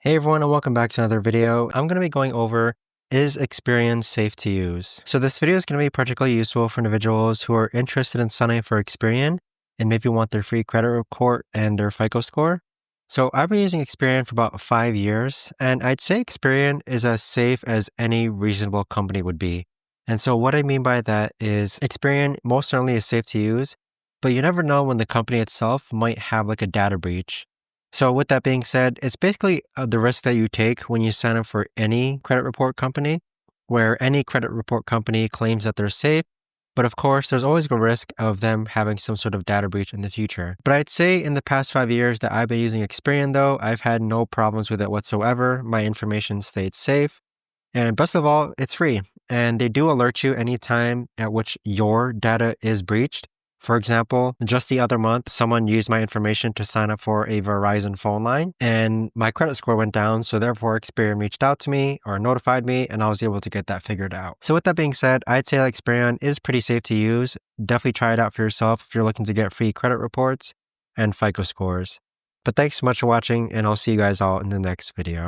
Hey everyone, and welcome back to another video. I'm going to be going over, is Experian safe to use? So this video is going to be particularly useful for individuals who are interested in signing for Experian and maybe want their free credit report and their FICO score. So I've been using Experian for about 5 years, and I'd say Experian is as safe as any reasonable company would be. And so what I mean by that is Experian most certainly is safe to use, but you never know when the company itself might have like a data breach. So with that being said, it's basically the risk that you take when you sign up for any credit report company, where any credit report company claims that they're safe. But of course, there's always a risk of them having some sort of data breach in the future. But I'd say in the past 5 years that I've been using Experian though, I've had no problems with it whatsoever. My information stayed safe. And best of all, it's free. And they do alert you anytime at which your data is breached. For example, just the other month, someone used my information to sign up for a Verizon phone line, and my credit score went down. So therefore, Experian reached out to me or notified me, and I was able to get that figured out. So with that being said, I'd say that Experian is pretty safe to use. Definitely try it out for yourself if you're looking to get free credit reports and FICO scores. But thanks so much for watching, and I'll see you guys all in the next video.